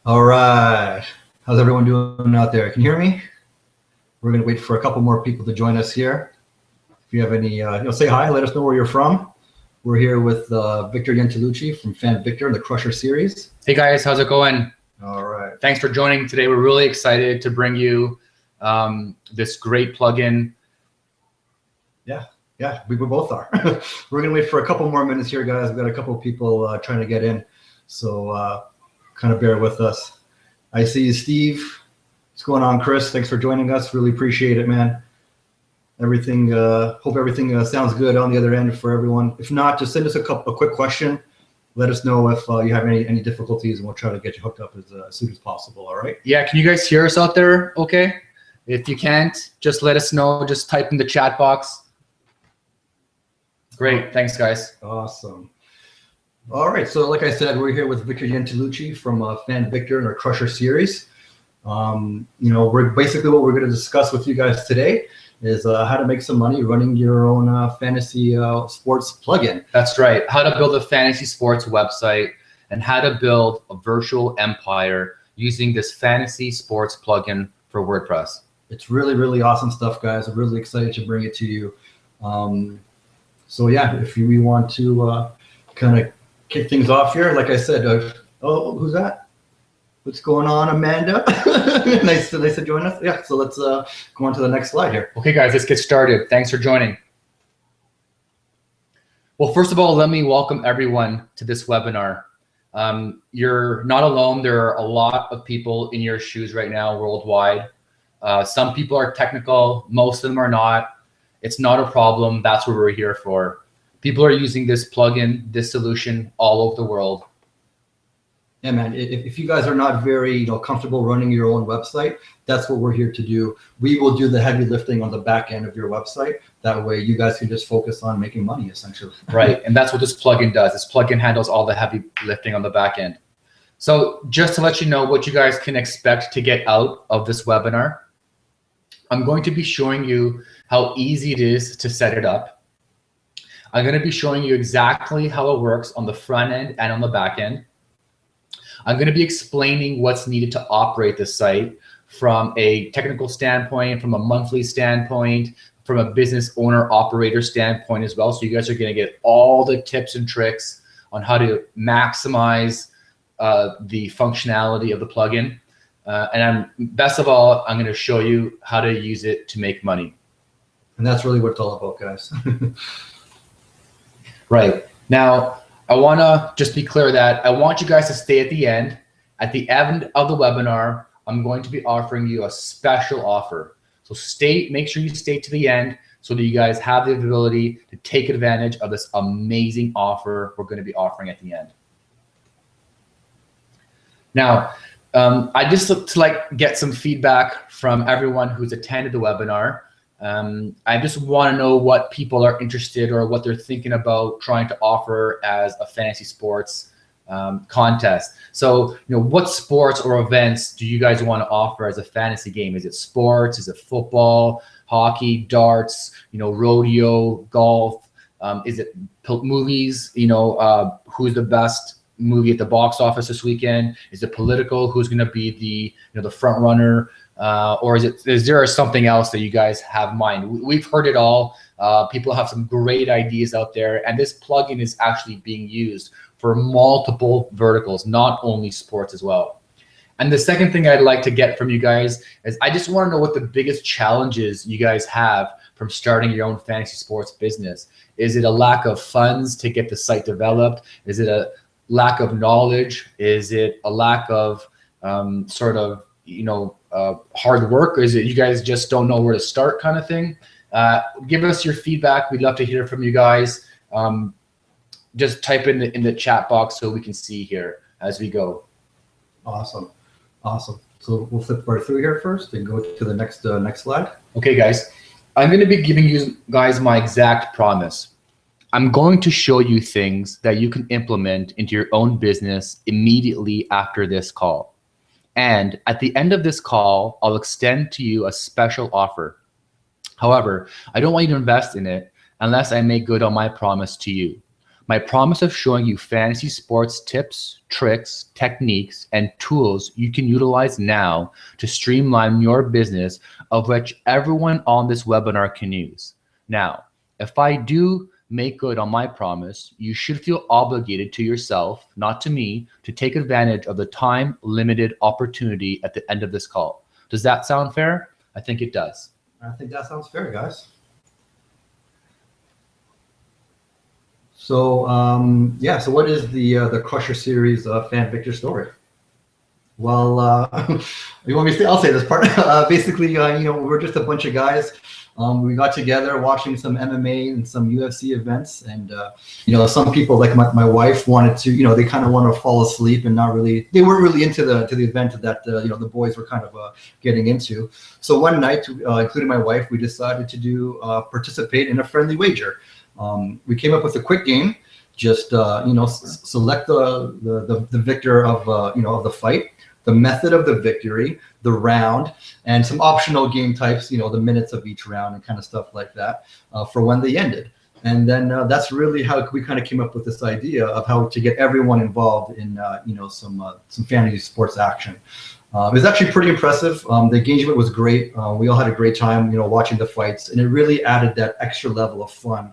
All right. How's everyone doing out there? Can you hear me? We're going to wait for a couple more people to join us here. If you have any, say hi, let us know where you're from. We're here with Victor Iantellucci from Fan Victor in the Crusher series. Hey guys, how's it going? All right. Thanks for joining today. We're really excited to bring you this great plugin. Yeah, we both are. We're going to wait for a couple more minutes here, guys. We've got a couple of people trying to get in. So kind of bear with us. I see you, Steve. What's going on, Chris? Thanks for joining us. Really appreciate it, man. Everything. Hope everything sounds good on the other end for everyone. If not, just send us a quick question. Let us know if you have any difficulties, and we'll try to get you hooked up as soon as possible. All right? Yeah, can you guys hear us out there? Okay. If you can't, just let us know. Just type in the chat box. Great. Thanks, guys. Awesome. All right. So, like I said, we're here with Victor Iantellucci from Fan Victor in our Crusher series. We're basically what we're going to discuss with you guys today is how to make some money running your own fantasy sports plugin. That's right. How to build a fantasy sports website and how to build a virtual empire using this fantasy sports plugin for WordPress. It's really, really awesome stuff, guys. I'm really excited to bring it to you. So yeah, if you want to kind of kick things off here, like I said, who's that? What's going on, Amanda? nice to join us. Yeah, so let's go on to the next slide here. Okay, guys, let's get started. Thanks for joining. Well, first of all, let me welcome everyone to this webinar. You're not alone. There are a lot of people in your shoes right now worldwide. Some people are technical. Most of them are not. It's not a problem. That's what we're here for. People are using this plugin, this solution all over the world. Yeah, man, if you guys are not very comfortable running your own website, that's what we're here to do. We will do the heavy lifting on the back end of your website. That way you guys can just focus on making money, essentially. Right, and that's what this plugin does. This plugin handles all the heavy lifting on the back end. So just to let you know what you guys can expect to get out of this webinar, I'm going to be showing you how easy it is to set it up. I'm going to be showing you exactly how it works on the front end and on the back end. I'm going to be explaining what's needed to operate the site from a technical standpoint, from a monthly standpoint, from a business owner operator standpoint as well. So you guys are going to get all the tips and tricks on how to maximize the functionality of the plugin. And best of all, I'm going to show you how to use it to make money. And that's really what it's all about, guys. Right. Now, I want to just be clear that I want you guys to stay at the end. At the end of the webinar, I'm going to be offering you a special offer. So make sure you stay to the end so that you guys have the ability to take advantage of this amazing offer we're going to be offering at the end. Now, I just look to get some feedback from everyone who's attended the webinar. I just want to know what people are interested or what they're thinking about trying to offer as a fantasy sports contest. So, what sports or events do you guys want to offer as a fantasy game? Is it sports? Is it football, hockey, darts, rodeo, golf? Is it movies? Who's the best movie at the box office this weekend? Is it political? Who's going to be the front runner? Or is there something else that you guys have in mind? We've heard it all. People have some great ideas out there, and this plugin is actually being used for multiple verticals, not only sports as well. And the second thing I'd like to get from you guys is I just want to know what the biggest challenges you guys have from starting your own fantasy sports business. Is it a lack of funds to get the site developed? Is it a lack of knowledge? Is it a lack of hard work? Or is it you guys just don't know where to start kind of thing? Give us your feedback. We'd love to hear from you guys. Just type in the chat box so we can see here as we go. Awesome. So we'll flip right through here first and go to the next slide. Okay, guys. I'm going to be giving you guys my exact promise. I'm going to show you things that you can implement into your own business immediately after this call. And at the end of this call, I'll extend to you a special offer. However, I don't want you to invest in it unless I make good on my promise to you. My promise of showing you fantasy sports tips, tricks, techniques, and tools you can utilize now to streamline your business, of which everyone on this webinar can use. Now, if I do make good on my promise, you should feel obligated to yourself, not to me, to take advantage of the time-limited opportunity at the end of this call. Does that sound fair? I think it does. I think that sounds fair, guys. So yeah, so what is the Crusher Series fan Victor story? Well, you want me to say? I'll say this part. Basically, you know, we're just a bunch of guys. We got together watching some MMA and some UFC events, and you know, some people like my wife wanted to, you know, they kind of want to fall asleep and not really, they weren't really into the event that you know, the boys were kind of getting into. So one night, including my wife, we decided to do participate in a friendly wager. We came up with a quick game. Just you know, select the victor of you know, of the fight, the method of the victory, the round, and some optional game types, you know, the minutes of each round and kind of stuff like that for when they ended. And then that's really how we kind of came up with this idea of how to get everyone involved in you know, some fantasy sports action. It was actually pretty impressive. The engagement was great. We all had a great time, you know, watching the fights, and it really added that extra level of fun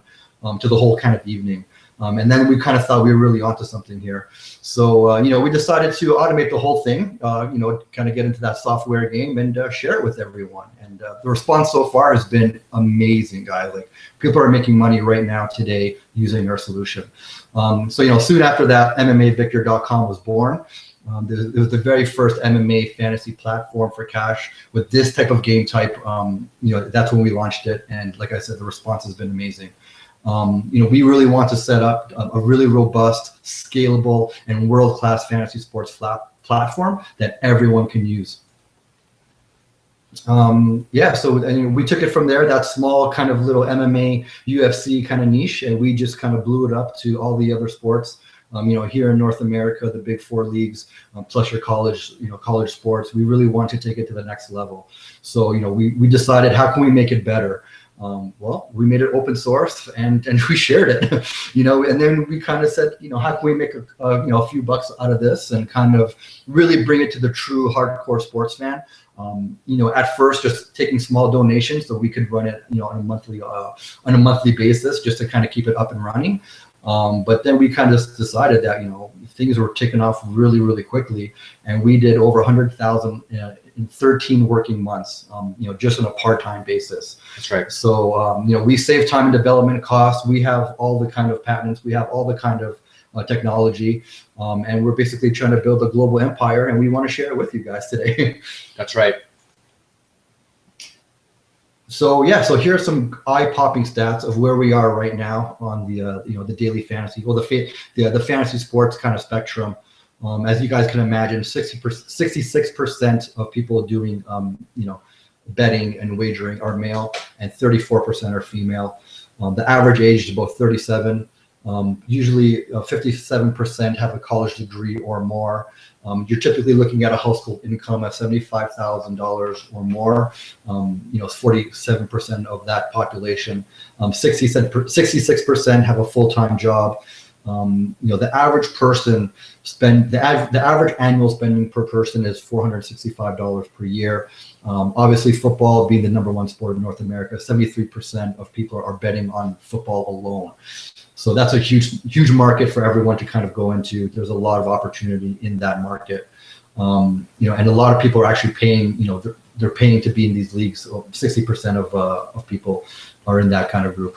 to the whole kind of evening. And then we kind of thought we were really onto something here. So, you know, we decided to automate the whole thing, you know, kind of get into that software game and share it with everyone. And the response so far has been amazing, guys. Like, people are making money right now today using our solution. So, you know, soon after that, MMAVictor.com was born. It was the very first MMA fantasy platform for cash with this type of game type. You know, that's when we launched it. And like I said, the response has been amazing. You know, we really want to set up a really robust, scalable, and world-class fantasy sports platform that everyone can use. Yeah, so and we took it from there, that small kind of little MMA, UFC kind of niche, and we just kind of blew it up to all the other sports. You know, here in North America, the big four leagues, plus your college, you know, college sports. We really want to take it to the next level. So, you know, we decided, how can we make it better? Well, we made it open source and we shared it, you know, and then we kind of said, you know, how can we make you know, a few bucks out of this and kind of really bring it to the true hardcore sports fan. You know, at first just taking small donations so we could run it, you know, on a monthly basis just to kind of keep it up and running. But then we kind of decided that, you know, things were taking off really, really quickly, and we did over 100,000 in 13 working months, you know, just on a part-time basis. That's right. So, you know, we save time and development costs. We have all the kind of patents. We have all the kind of technology, and we're basically trying to build a global empire, and we want to share it with you guys today. That's right. So yeah, so here are some eye-popping stats of where we are right now on the you know, the daily fantasy, well, the fantasy sports kind of spectrum. As you guys can imagine, 66% of people doing you know, betting and wagering are male, and 34% are female. The average age is about 37. Usually 57% have a college degree or more. You're typically looking at a household income of $75,000 or more. You know, 47% of that population. 66% have a full-time job. You know, the average person the average annual spending per person is $465 per year. Obviously, football being the #1 sport in North America, 73% of people are betting on football alone. So that's a huge market for everyone to kind of go into. There's a lot of opportunity in that market. You know, and a lot of people are actually paying, you know, they're paying to be in these leagues. So 60% of people are in that kind of group.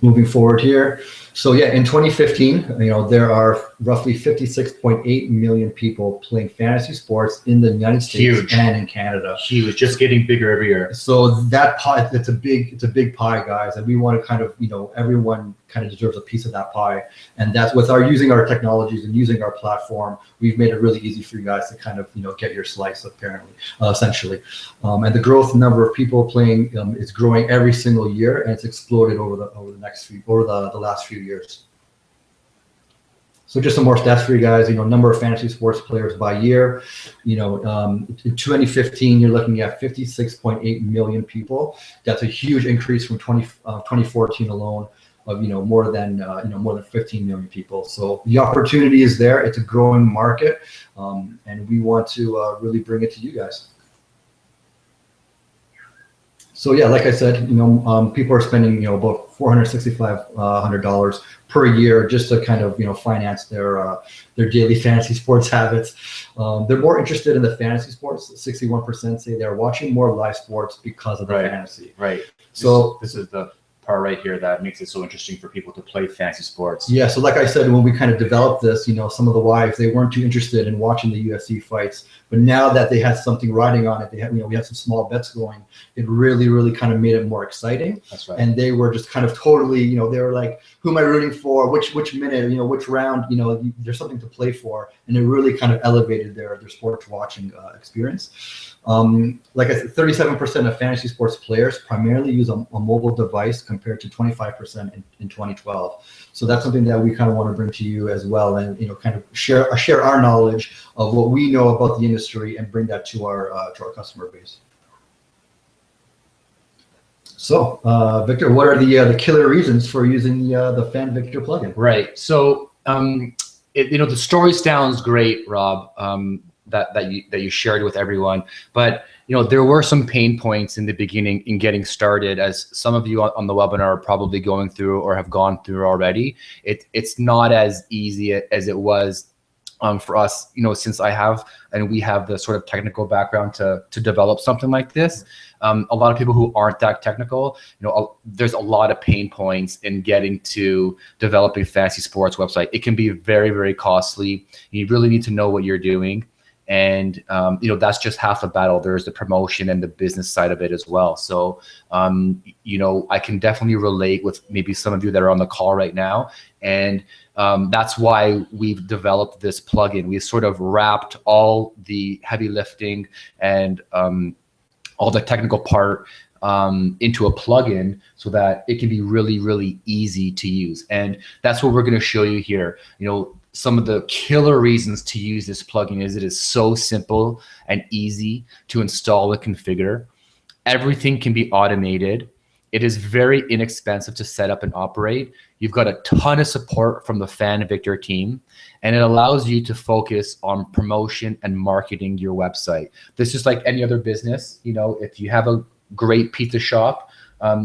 Moving forward here. So yeah, in 2015, you know, there are roughly 56.8 million people playing fantasy sports in the United States and in Canada. Huge, just getting bigger every year. So that pie, it's a big pie, guys, and we want to kind of, you know, everyone kind of deserves a piece of that pie. And that's with using our technologies and using our platform, we've made it really easy for you guys to kind of, you know, get your slice, apparently, essentially. And the growth number of people playing is growing every single year, and it's exploded over the last few years. So just some more stats for you guys. You know, number of fantasy sports players by year. You know, in 2015, you're looking at 56.8 million people. That's a huge increase from 2014 alone. of more than 15 million people. So the opportunity is there. It's a growing market, and we want to really bring it to you guys. So yeah, like I said, people are spending about $4,6,500 per year just to kind of finance their daily fantasy sports habits. They're more interested in the fantasy sports. 61% say they're watching more live sports because of the fantasy. Right. So this is the part right here that makes it so interesting for people to play fantasy sports. Yeah, so like I said, when we kind of developed this, some of the wives, they weren't too interested in watching the UFC fights, but now that they had something riding on it, they had, we had some small bets going. It really, really kind of made it more exciting. That's right. And they were just kind of totally, they were like, who am I rooting for? Which minute? Which round? There's something to play for, and it really kind of elevated their sports watching experience. Like I said, 37% of fantasy sports players primarily use a mobile device compared to 25% in 2012. So that's something that we kind of want to bring to you as well, and kind of share our knowledge of what we know about the industry and bring that to our customer base. So, Victor, what are the killer reasons for using the FanVictor plugin? Right. So, the story sounds great, Rob. That you shared with everyone, but there were some pain points in the beginning in getting started, as some of you on the webinar are probably going through or have gone through already. It's not as easy as it was for us, since we have the sort of technical background to develop something like this. A lot of people who aren't that technical, there's a lot of pain points in getting to developing a fantasy sports website. It can be very, very costly. You really need to know what you're doing. And, that's just half the battle. There's the promotion and the business side of it as well. So, I can definitely relate with maybe some of you that are on the call right now. And that's why we've developed this plugin. We sort of wrapped all the heavy lifting and all the technical part into a plugin so that it can be really, really easy to use. And that's what we're going to show you here. Some of the killer reasons to use this plugin is it is so simple and easy to install and configure. Everything can be automated. It is very inexpensive to set up and operate. You've got a ton of support from the FanVictor team, and it allows you to focus on promotion and marketing your website. This is like any other business. If you have a great pizza shop,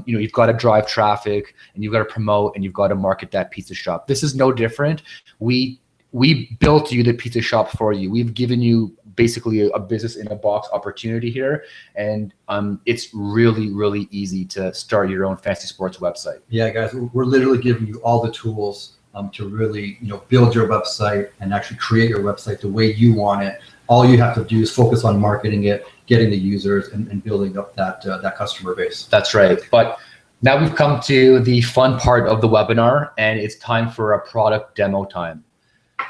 you've got to drive traffic, and you've got to promote, and you've got to market that pizza shop. This is no different. We built you the pizza shop for you. We've given you basically a business in a box opportunity here, and it's really, really easy to start your own fantasy sports website. Yeah, guys, we're literally giving you all the tools to really build your website and actually create your website the way you want it. All you have to do is focus on marketing it, getting the users, and building up that customer base. That's right. But now we've come to the fun part of the webinar, and it's time for a product demo time.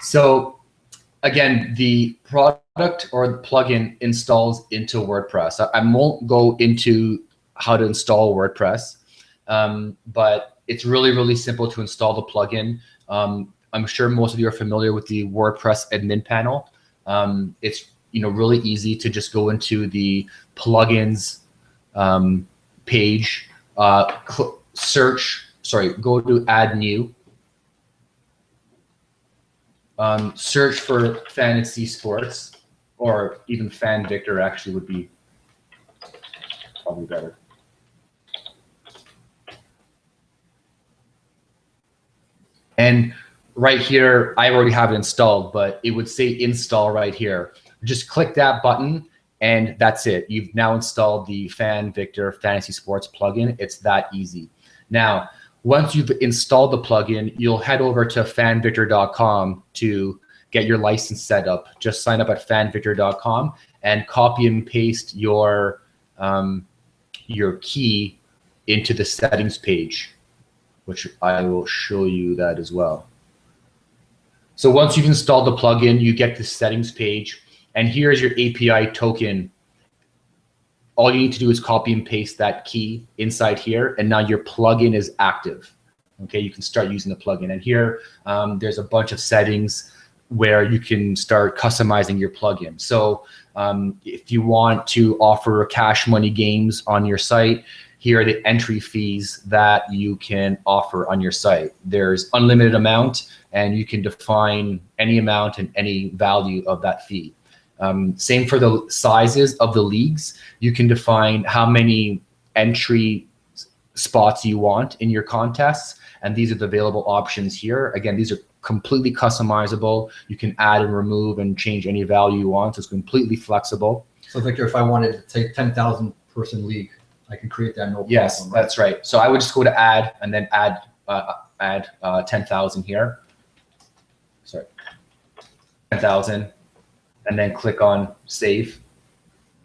So again, the product or the plugin installs into WordPress. I won't go into how to install WordPress, but it's really, really simple to install the plugin. I'm sure most of you are familiar with the WordPress admin panel. It's really easy to just go into the plugins page, go to add new, search for fantasy sports, or even FanVictor actually would be probably better. And right here, I already have it installed, but it would say install right here. Just click that button, and that's it. You've now installed the FanVictor Fantasy Sports plugin. It's that easy. Now, once you've installed the plugin, you'll head over to fanvictor.com to get your license set up. Just sign up at fanvictor.com and copy and paste your key into the settings page, which I will show you that as well. So once you've installed the plugin, you get the settings page, and here's your API token. All you need to do is copy and paste that key inside here, and now your plugin is active. Okay, you can start using the plugin. And here, there's a bunch of settings where you can start customizing your plugin. So if you want to offer cash money games on your site, here are the entry fees that you can offer on your site. There's unlimited amount, and you can define any amount and any value of that fee. Same for the sizes of the leagues. You can define how many entry spots you want in your contests, and these are the available options here. Again, these are completely customizable. You can add and remove and change any value you want. So it's completely flexible. So Victor, if I wanted to take 10,000 person league, I can create that, no problem. Yes, right? that's right. So I would just go to add and then add 10,000 here. Sorry, 10,000, and then click on save.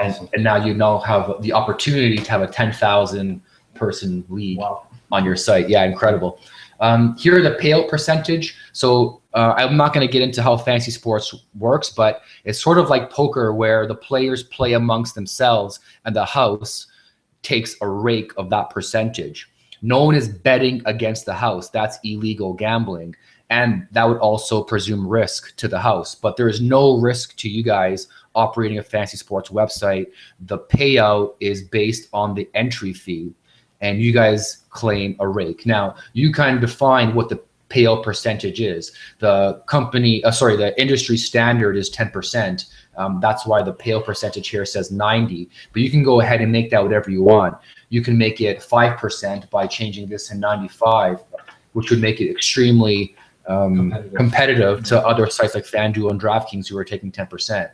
Awesome. And now you now have the opportunity to have a 10,000 person league on your site. Yeah, incredible. Here are the payout percentage. So I'm not going to get into how fantasy sports works, but it's sort of like poker where the players play amongst themselves and the house takes a rake of that percentage. No one is betting against the house. That's illegal gambling. And that would also presume risk to the house. But there is no risk to you guys operating a fantasy sports website. The payout is based on the entry fee, and you guys claim a rake. Now, you kind of define what the payout percentage is. The the industry standard is 10%. That's why the payout percentage here says 90, but you can go ahead and make that whatever you want. You can make it 5% by changing this to 95, which would make it extremely competitive to other sites like FanDuel and DraftKings who are taking 10%.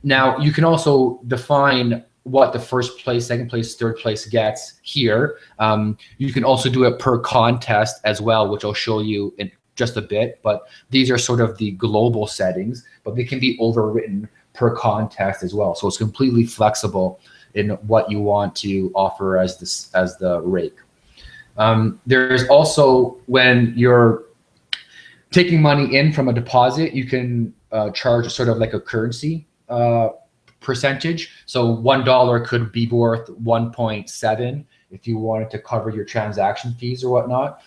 Now, you can also define what the first place, second place, third place gets here. You can also do it per contest as well, which I'll show you in just a bit, but these are sort of the global settings, but they can be overwritten per contest as well. So it's completely flexible in what you want to offer as the rake. There's also, when you're taking money in from a deposit, you can charge sort of like a currency percentage. So $1 could be worth 1.7 if you wanted to cover your transaction fees or whatnot.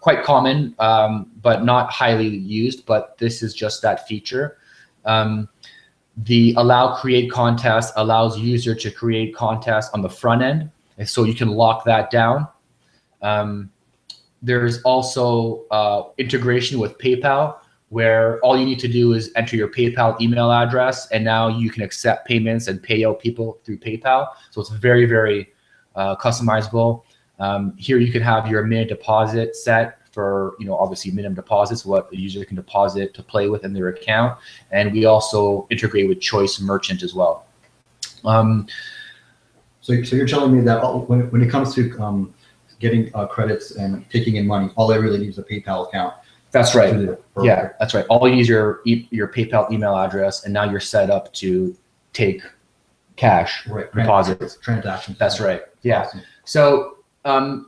Quite common, but not highly used, but this is just that feature. The allow create contest allows user to create contests on the front end, and so you can lock that down. There's also integration with PayPal, where all you need to do is enter your PayPal email address, and now you can accept payments and pay out people through PayPal. So it's very, very customizable. Here you can have your minimum deposit set for, obviously minimum deposits, what the user can deposit to play with in their account. And we also integrate with Choice Merchant as well. So you're telling me that when it comes to getting credits and taking in money, all I really need is a PayPal account. That's right. Yeah, that's right. All you use your PayPal email address, and now you're set up to take cash deposits. Transactions. That's right. Yeah. Awesome. So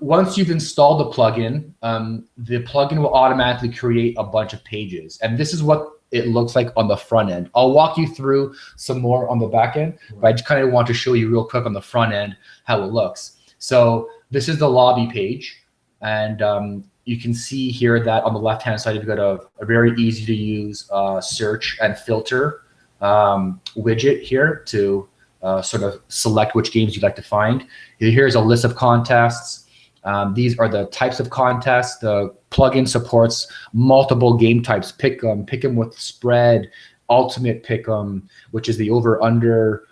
once you've installed the plugin will automatically create a bunch of pages, and this is what it looks like on the front end. I'll walk you through some more on the back end, but I just kind of want to show you real quick on the front end how it looks. So this is the lobby page, and you can see here that on the left-hand side, you've got a very easy to use search and filter widget here to sort of select which games you'd like to find. Here's a list of contests. These are the types of contests. The plugin supports multiple game types: pick'em with spread, ultimate pick'em, which is the over/under,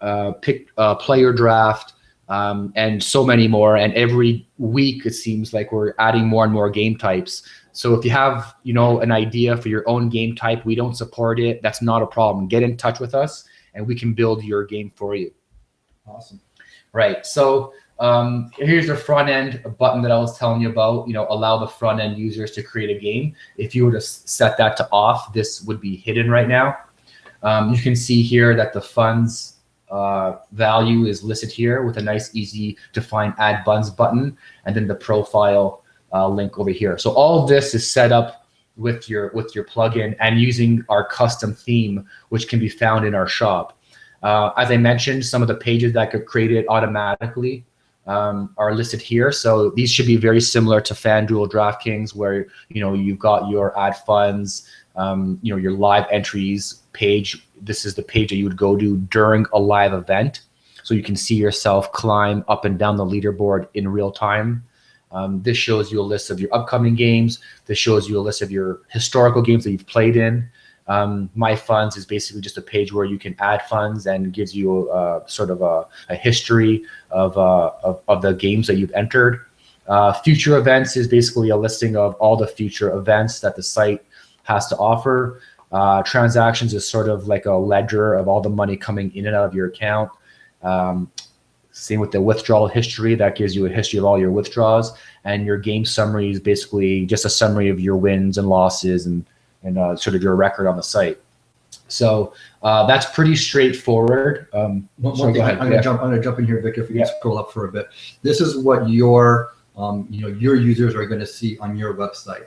player draft, and so many more. And every week it seems like we're adding more and more game types. So if you have an idea for your own game type, we don't support it, that's not a problem. Get in touch with us and we can build your game for you. Awesome. Right. So here's the front end button that I was telling you about. Allow the front end users to create a game. If you were to set that to off, this would be hidden right now. You can see here that the funds value is listed here with a nice, easy to find add buns button, and then the profile link over here. So all of this is set up with your plugin and using our custom theme, which can be found in our shop. As I mentioned, some of the pages that get created automatically are listed here. So these should be very similar to FanDuel, DraftKings, where you've got your add funds, your live entries page. This is the page that you would go to during a live event. so you can see yourself climb up and down the leaderboard in real time. This shows you a list of your upcoming games. This shows you a list of your historical games that you've played in. My funds is basically just a page where you can add funds and gives you sort of a history of the games that you've entered. Future events is basically a listing of all the future events that the site has to offer. Transactions is sort of like a ledger of all the money coming in and out of your account. Same with the withdrawal history, that gives you a history of all your withdrawals. And your game summary is basically just a summary of your wins and losses and sort of your record on the site. So that's pretty straightforward. One thing, I'm gonna jump in here, Vic, if you can scroll up for a bit. This is what your your users are going to see on your website.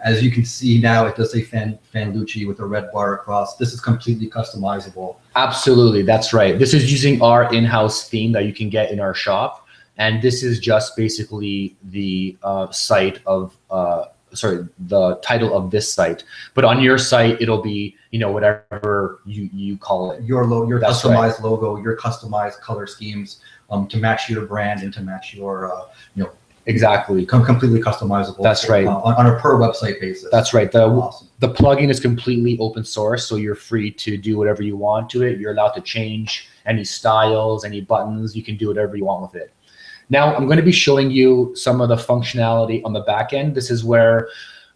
As you can see now, it does say Fanlucci with a red bar across. This is completely customizable. Absolutely, that's right. This is using our in-house theme that you can get in our shop, and this is just basically the site of the title of this site. But on your site, it'll be whatever you call it. Your customized logo, your customized color schemes to match your brand and to match your Exactly. Completely customizable. That's right. On a per website basis. That's right. Awesome. The plugin is completely open source, so you're free to do whatever you want to it. You're allowed to change any styles, any buttons. You can do whatever you want with it. Now, I'm going to be showing you some of the functionality on the back end. This is where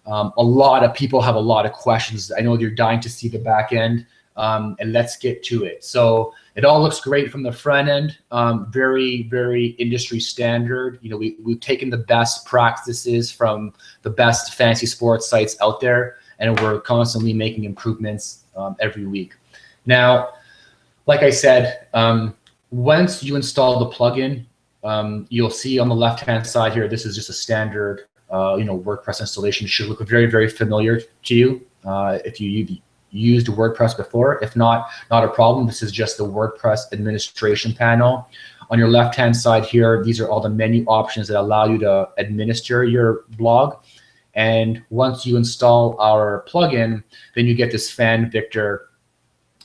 a lot of people have a lot of questions. I know you're dying to see the back end, and let's get to it. So it all looks great from the front end, very, very industry standard. We've taken the best practices from the best fantasy sports sites out there, and we're constantly making improvements every week. Now, like I said, once you install the plugin, you'll see on the left-hand side here, this is just a standard, WordPress installation. It should look very, very familiar to you if you used WordPress before. If not a problem. This is just the WordPress administration panel. On your left-hand side here, these are all the menu options that allow you to administer your blog. And once you install our plugin, then you get this FanVictor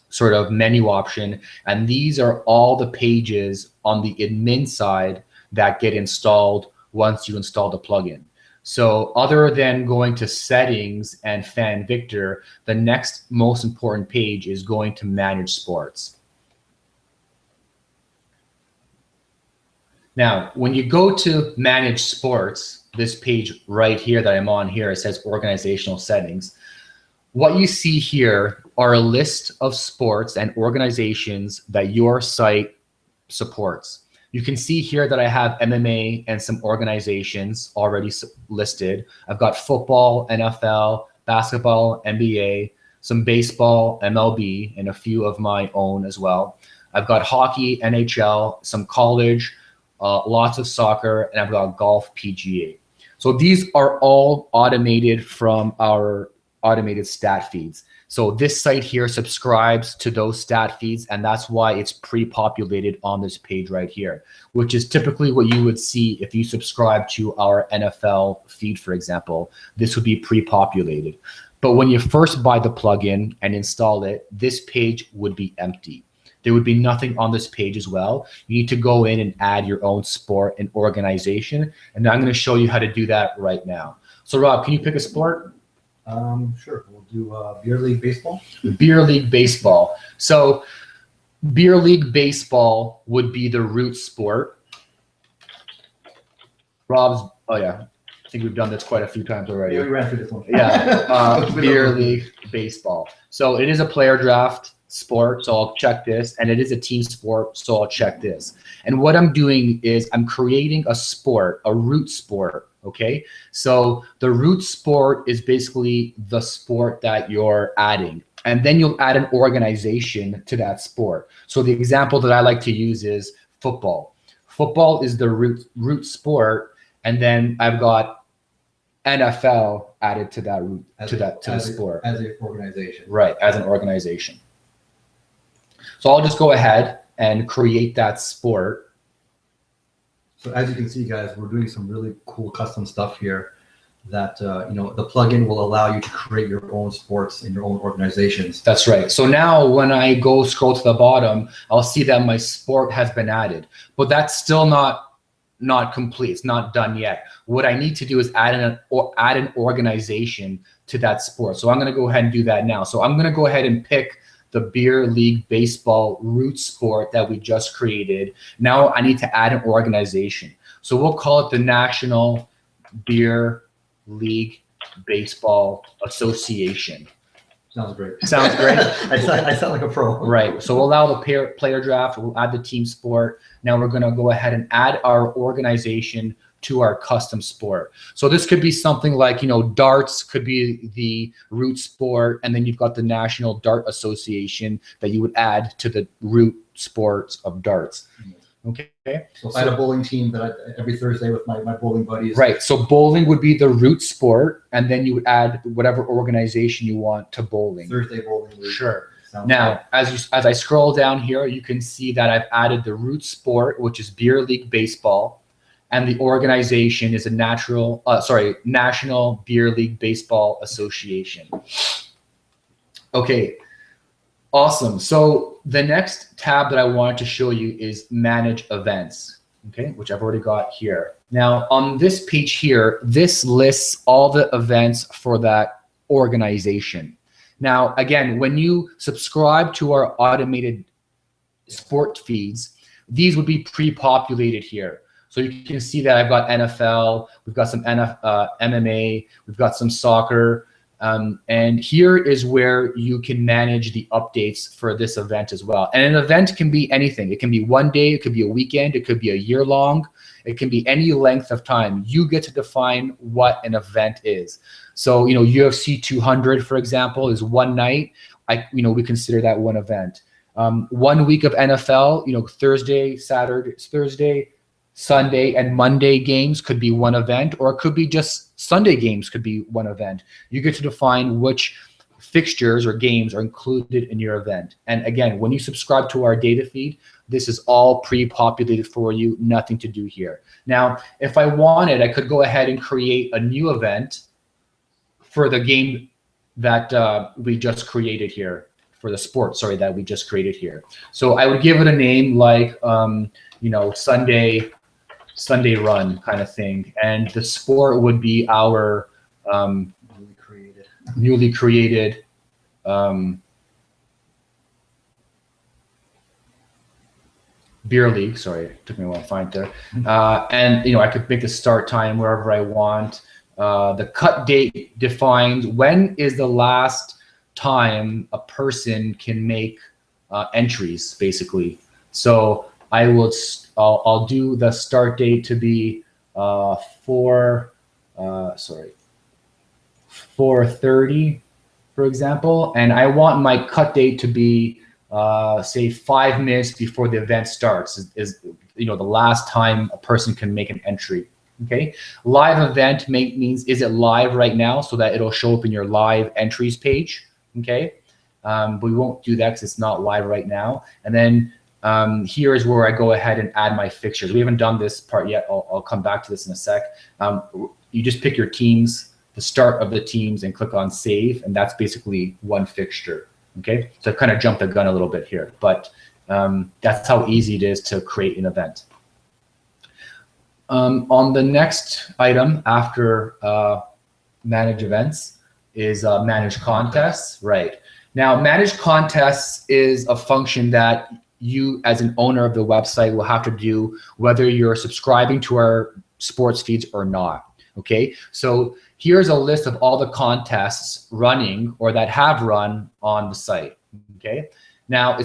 sort of menu option. And these are all the pages on the admin side that get installed once you install the plugin. So other than going to settings and FanVictor, the next most important page is going to manage sports. Now, when you go to manage sports, this page right here that I'm on here, it says organizational settings. What you see here are a list of sports and organizations that your site supports. You can see here that I have MMA and some organizations already listed. I've got football, NFL, basketball, NBA, some baseball, MLB, and a few of my own as well. I've got hockey, NHL, some college, lots of soccer, and I've got golf, PGA. So these are all automated from our automated stat feeds. So this site here subscribes to those stat feeds, and that's why it's pre-populated on this page right here, which is typically what you would see if you subscribe to our NFL feed, for example. This would be pre-populated. But when you first buy the plugin and install it, this page would be empty. There would be nothing on this page as well. You need to go in and add your own sport and organization, and I'm going to show you how to do that right now. So Rob, can you pick a sport? Sure. We'll do Beer League Baseball. Beer League Baseball. So Beer League Baseball would be the root sport. Rob's, oh yeah, I think we've done this quite a few times already. Yeah, we ran through this one. Yeah, Beer League Baseball. So it is a player draft sport, so I'll check this, and it is a team sport, so I'll check this. And what I'm doing is I'm creating a sport, a root sport. Okay, so the root sport is basically the sport that you're adding, and then you'll add an organization to that sport. So the example that I like to use is football. Football is the root sport, and then I've got NFL added to that root to the sport as an organization. Right, as an organization. So I'll just go ahead and create that sport. So as you can see, guys, we're doing some really cool custom stuff here. that the plugin will allow you to create your own sports in your own organizations. That's right. So now when I go scroll to the bottom, I'll see that my sport has been added, but that's still not complete. It's not done yet. What I need to do is add an organization to that sport. So I'm going to go ahead and do that now. So I'm going to go ahead and pick the Beer League Baseball root sport that we just created. Now I need to add an organization. So we'll call it the National Beer League Baseball Association. Sounds great. Sounds great. I sound like a pro. Right. So we'll allow the player draft. We'll add the team sport. Now we're going to go ahead and add our organization to our custom sport. So this could be something like, darts could be the root sport, and then you've got the National Dart Association that you would add to the root sports of darts. Okay. So if I had a bowling team that every Thursday with my bowling buddies. Right. So bowling would be the root sport, and then you would add whatever organization you want to bowling. Thursday bowling league. Sure. Sounds now, good. as I scroll down here, you can see that I've added the root sport, which is Beer League Baseball, and the organization is a National Beer League Baseball Association. Okay. Awesome. So the next tab that I wanted to show you is Manage Events, okay, which I've already got here. Now on this page here, this lists all the events for that organization. Now, again, when you subscribe to our automated sport feeds, these would be pre-populated here. So you can see that I've got NFL, we've got some MMA, we've got some soccer, and here is where you can manage the updates for this event as well. And an event can be anything. It can be one day, it could be a weekend, it could be a year long, it can be any length of time. You get to define what an event is. So, UFC 200, for example, is one night. We consider that one event. 1 week of NFL, Thursday, Sunday, and Monday games could be one event, or it could be just Sunday games could be one event. You get to define which fixtures or games are included in your event. And again, when you subscribe to our data feed, this is all pre-populated for you, nothing to do here. Now, if I wanted, I could go ahead and create a new event for the game that we just created here, for the sport, that we just created here. So I would give it a name like, Sunday Run kind of thing, and the sport would be our newly created Beer League. Sorry, it took me a while to find there. And I could make the start time wherever I want. The cut date defines when is the last time a person can make entries, basically. So I'll do the start date to be 4:30, for example, and I want my cut date to be say 5 minutes before the event starts. Is the last time a person can make an entry. Okay, live event means is it live right now, so that it'll show up in your live entries page. Okay, but we won't do that because it's not live right now. And then here is where I go ahead and add my fixtures. We haven't done this part yet. I'll come back to this in a sec. You just pick your teams, the start of the teams, and click on save, and that's basically one fixture. Okay, so I kind of jumped the gun a little bit here, but that's how easy it is to create an event. On the next item after manage events is manage contests. Right. Now, manage contests is a function that you as an owner of the website will have to do whether you're subscribing to our sports feeds or not. Okay, so here's a list of all the contests running or that have run on the site. Okay, now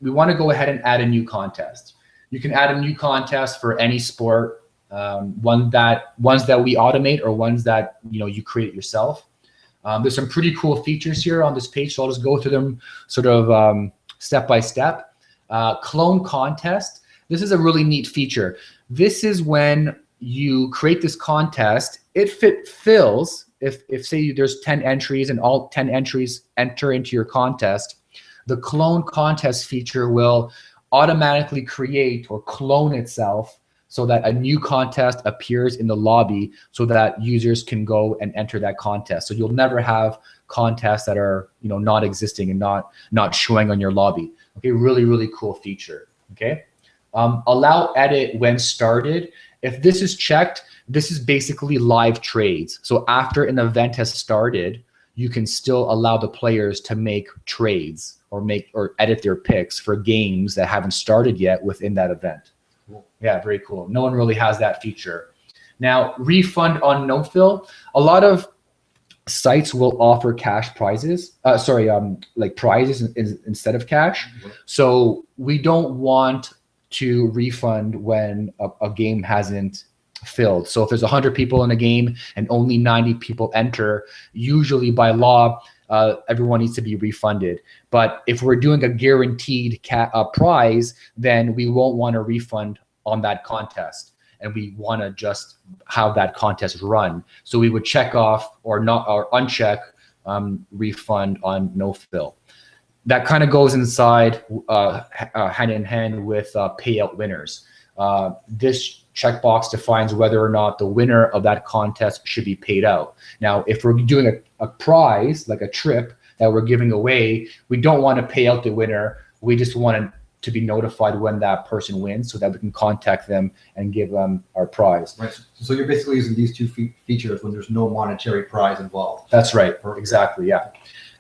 we want to go ahead and add a new contest. You can add a new contest for any sport, ones that we automate or ones that you create yourself. There's some pretty cool features here on this page, so I'll just go through them sort of step by step. Clone contest. This is a really neat feature. This is when you create this contest, it fills, if say there's 10 entries and all 10 entries enter into your contest, the clone contest feature will automatically create or clone itself so that a new contest appears in the lobby so that users can go and enter that contest. So you'll never have contests that are, not existing and not showing on your lobby. Okay, really, really cool feature. Okay, allow edit when started. If this is checked, this is basically live trades. So after an event has started, you can still allow the players to make trades or edit their picks for games that haven't started yet within that event. Cool. Yeah, very cool. No one really has that feature. Now, refund on no-fill. A lot of sites will offer cash prizes. Like prizes instead of cash. So we don't want to refund when a game hasn't filled. So if there's 100 people in a game and only 90 people enter, usually by law, everyone needs to be refunded. But if we're doing a guaranteed prize, then we won't want a refund on that contest, and we want to just have that contest run. So we would check off or uncheck refund on no fill. That kind of goes inside hand in hand with payout winners. This checkbox defines whether or not the winner of that contest should be paid out. Now, if we're doing a prize, like a trip that we're giving away, we don't want to pay out the winner. We just want to be notified when that person wins so that we can contact them and give them our prize. Right. So you're basically using these two features when there's no monetary prize involved. That's right. Exactly. Yeah.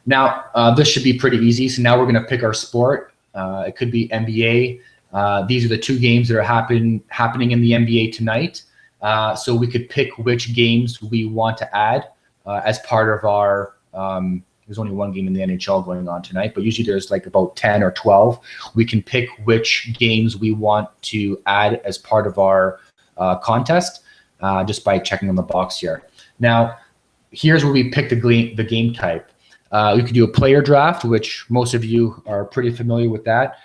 Now, this should be pretty easy. So now we're going to pick our sport. It could be NBA. These are the two games that are happening in the NBA tonight. So we could pick which games we want to add as part of our, there's only one game in the NHL going on tonight, but usually there's like about 10 or 12. We can pick which games we want to add as part of our contest just by checking on the box here. Now, here's where we pick the game type. We could do a player draft, which most of you are pretty familiar with that.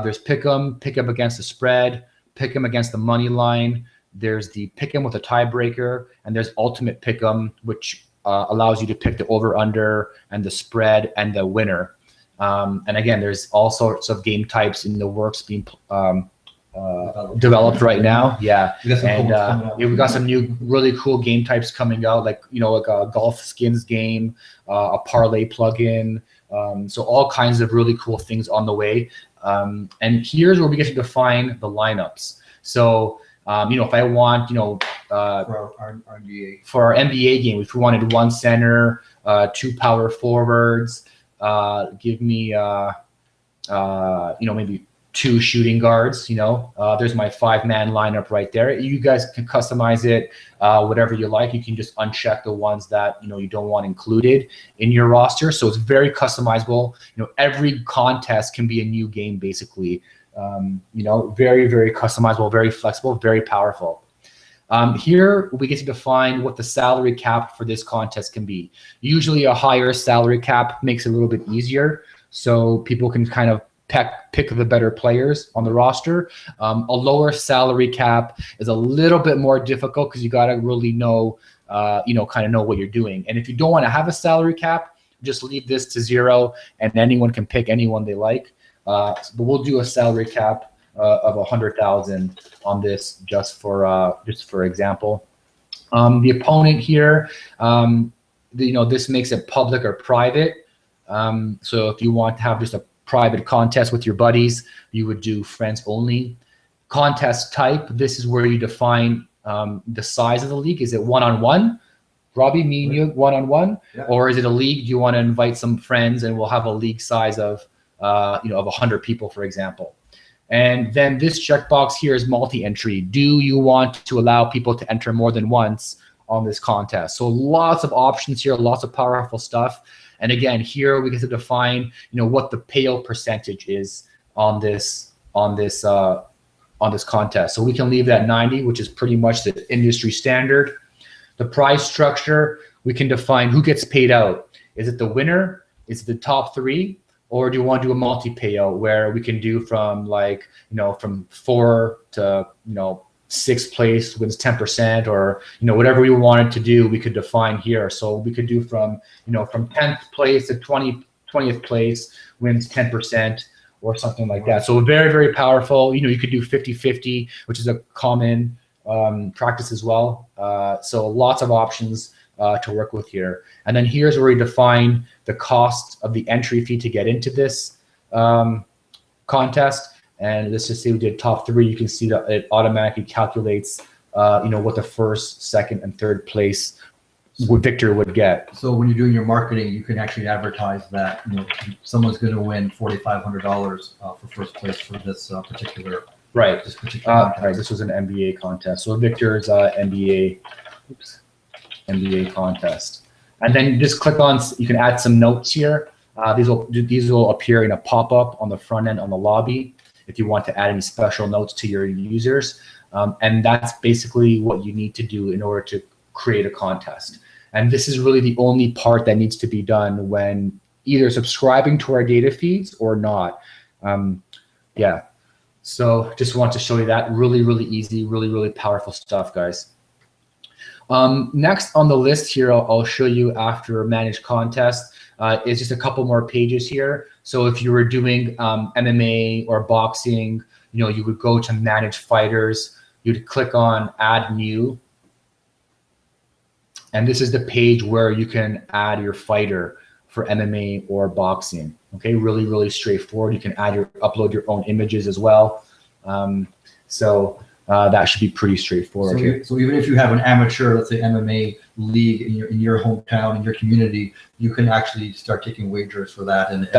There's pick'em against the spread, pick'em against the money line. There's the pick'em with a tiebreaker, and there's ultimate pick'em, which allows you to pick the over/under and the spread and the winner. And again, there's all sorts of game types in the works being developed right now. Yeah, and we've got some new really cool game types coming out, like a golf skins game, a parlay plugin. So all kinds of really cool things on the way. And here's where we get to define the lineups. So, if I want, for our NBA game, if we wanted one center, two power forwards, give me, maybe two shooting guards, there's my 5-man lineup right there. You guys can customize it whatever you like. You can just uncheck the ones that you don't want included in your roster. So it's very customizable. Every contest can be a new game basically. Very, very customizable, very flexible, very powerful. Here we get to define what the salary cap for this contest can be. Usually a higher salary cap makes it a little bit easier, so people can kind of pick the better players on the roster. A lower salary cap is a little bit more difficult because you got to really know, kind of know what you're doing. And if you don't want to have a salary cap, just leave this to 0, and anyone can pick anyone they like. But we'll do a salary cap of 100,000 on this just for example. The opponent here, this makes it public or private. So if you want to have just a private contest with your buddies, you would do friends only. Contest type, this is where you define the size of the league. Is it one-on-one? Robbie, me and you, one-on-one? Yeah. Or is it a league? Do you want to invite some friends and we'll have a league size of 100 people, for example? And then this checkbox here is multi-entry. Do you want to allow people to enter more than once on this contest? So lots of options here, lots of powerful stuff. And again, here we get to define, what the payout percentage is on this contest. So we can leave that 90, which is pretty much the industry standard. The prize structure, we can define who gets paid out. Is it the winner? Is it the top 3? Or do you want to do a multi-payout where we can do from from 4 to 6th place wins 10%, or whatever we wanted to do, we could define here. So we could do from from 10th place to 20th place wins 10%, or something like that. So very, very powerful. You could do 50-50, which is a common practice as well. So lots of options to work with here. And then here's where we define the cost of the entry fee to get into this contest. And let's just say we did top 3. You can see that it automatically calculates, what the first, second, and third place victor would get. So when you're doing your marketing, you can actually advertise that someone's going to win $4,500 for first place for this particular. Right. This particular contest. Right. This was an NBA contest. So victor's NBA contest. And then you just click on. You can add some notes here. These will appear in a pop-up on the front end on the lobby if you want to add any special notes to your users. And that's basically what you need to do in order to create a contest. And this is really the only part that needs to be done when either subscribing to our data feeds or not. Yeah. So just want to show you that. Really, really easy, really, really powerful stuff, guys. Next on the list here, I'll show you after manage contest is just a couple more pages here. So if you were doing MMA or boxing, you would go to manage fighters. You'd click on add new. And this is the page where you can add your fighter for MMA or boxing. Okay, really, really straightforward. You can upload your own images as well. That should be pretty straightforward. So even if you have an amateur, let's say MMA league in your hometown, in your community, you can actually start taking wagers for that and make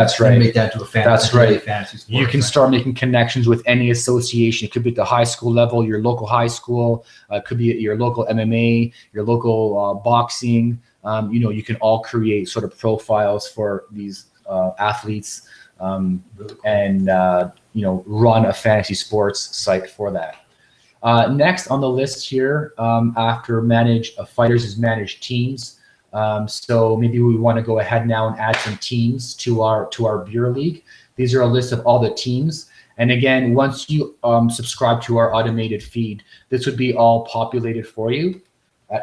that into a fantasy sport. You can start making connections with any association. It could be at the high school level, your local high school. It could be at your local MMA, your local boxing. You can all create sort of profiles for these athletes and run a fantasy sports site for that. Next on the list here, after manage fighters, is manage teams. So maybe we want to go ahead now and add some teams to our beer league. These are a list of all the teams. And again, once you subscribe to our automated feed, this would be all populated for you.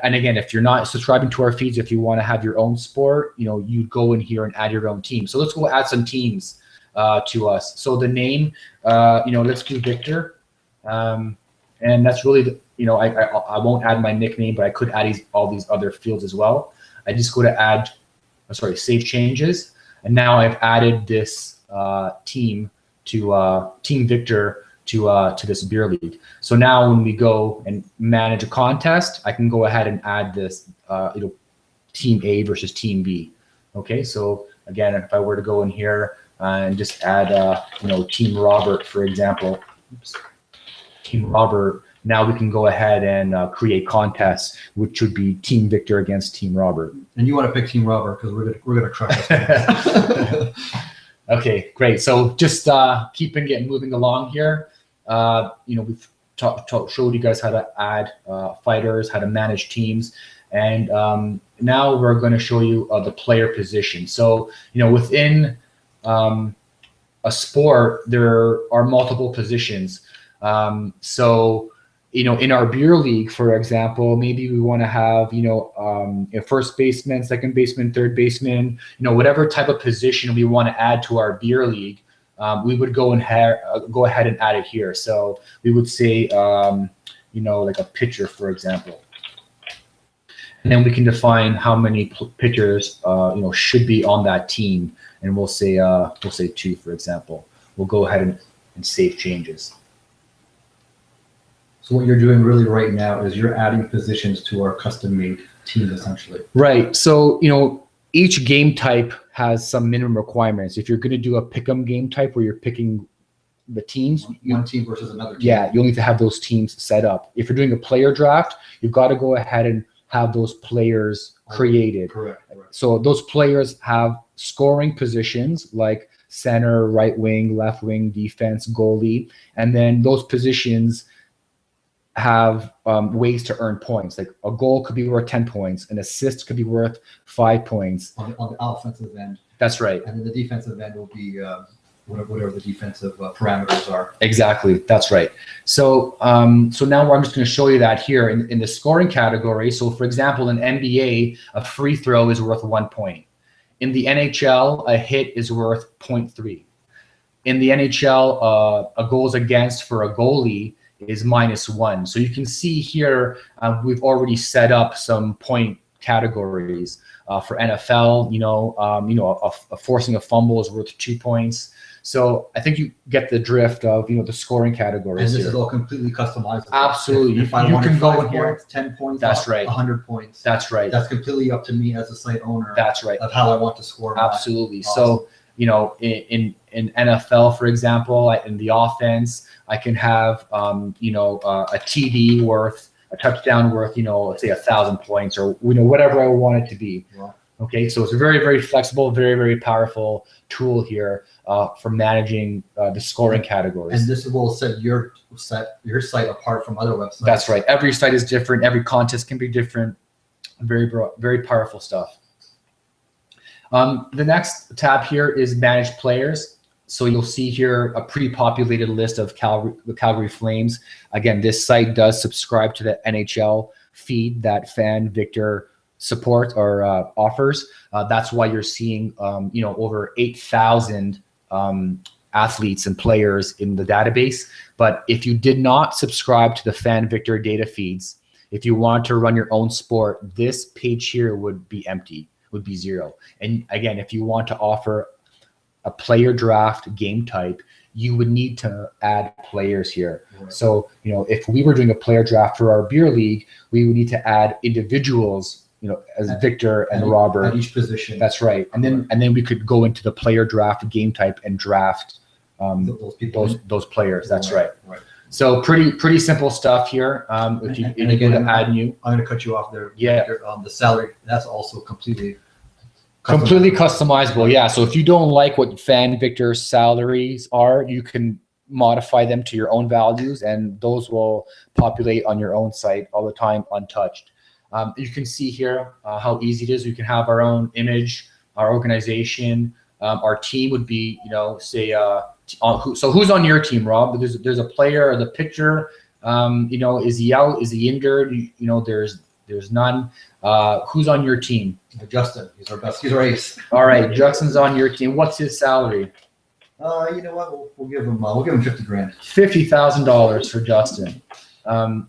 And again, if you're not subscribing to our feeds, if you want to have your own sport, you'd go in here and add your own team. So let's go add some teams to us. So the name, let's do Victor. And that's really, I won't add my nickname, but I could add all these other fields as well. I just go to save changes. And now I've added this team to Team Victor to this beer league. So now when we go and manage a contest, I can go ahead and add this, Team A versus Team B. Okay, so again, if I were to go in here and just add, Team Robert, for example. Oops. Team Robert, now we can go ahead and create contests, which would be Team Victor against Team Robert. And you want to pick Team Robert because we're gonna crush this. Okay, great. So just keeping it moving along here. We've showed you guys how to add fighters, how to manage teams, and now we're going to show you the player position. So within a sport, there are multiple positions. In our beer league, for example, maybe we want to have, a first baseman, second baseman, third baseman, whatever type of position we want to add to our beer league, we would go ahead and add it here. So we would say, like a pitcher, for example. And then we can define how many pitchers, should be on that team. And we'll say 2, for example. We'll go ahead and save changes. So what you're doing really right now is you're adding positions to our custom-made team, essentially. Right. So, each game type has some minimum requirements. If you're going to do a pick'em game type where you're picking the teams, one team versus another team. Yeah, you'll need to have those teams set up. If you're doing a player draft, you've got to go ahead and have those players created. Correct. So those players have scoring positions like center, right wing, left wing, defense, goalie, and then those positions have ways to earn points. Like a goal could be worth 10 points, an assist could be worth 5 points. On the offensive end. That's right. And then the defensive end will be whatever the defensive parameters are. Exactly, that's right. So now I'm just going to show you that here in the scoring category. So for example, in NBA, a free throw is worth 1 point. In the NHL, a hit is worth 0.3. in the NHL, a goals against for a goalie is -1. So you can see here, we've already set up some point categories for NFL. A forcing a fumble is worth 2 points. So I think you get the drift of the scoring categories. And this here. is all completely customizable. Absolutely. If I you wanted can go 5 in here. points, 10 points, That's right. 100 points. That's right. That's completely up to me as a site owner. That's right. Of how I want to score. Absolutely. Awesome. So in NFL, for example, in the offense, I can have a TD worth, a touchdown worth, let's say 1,000 points, or whatever I want it to be. Wow. Okay, so it's a very, very flexible, very, very powerful tool here for managing the scoring categories. And this will set your site apart from other websites. That's right. Every site is different. Every contest can be different. Very, very powerful stuff. The next tab here is Manage Players. So you'll see here a pre-populated list of the Calgary Flames. Again, this site does subscribe to the NHL feed that Fan Victor support or offers. That's why you're seeing over 8,000 athletes and players in the database. But if you did not subscribe to the Fan Victor data feeds, if you want to run your own sport, this page here would be empty, would be 0. And again, if you want to offer a player draft game type, you would need to add players here. Right. So, if we were doing a player draft for our beer league, we would need to add individuals, as Victor and Robert at each position. That's right. And then we could go into the player draft game type and draft those players. That's right. Right. So pretty simple stuff here. If you go to add new, I'm going to cut you off there. Yeah. The salary, that's also completely customizable. Yeah. So if you don't like what Fan Victor's salaries are, you can modify them to your own values, and those will populate on your own site all the time, untouched. You can see here how easy it is. We can have our own image, our organization, our team would be, say, so who's on your team, Rob? There's a player, or the picture, is he out? Is he injured? There's none. Who's on your team? Justin. He's our best. He's our ace. All right, Justin's on your team. What's his salary? You know what? We'll give him $50,000. $50,000 for Justin.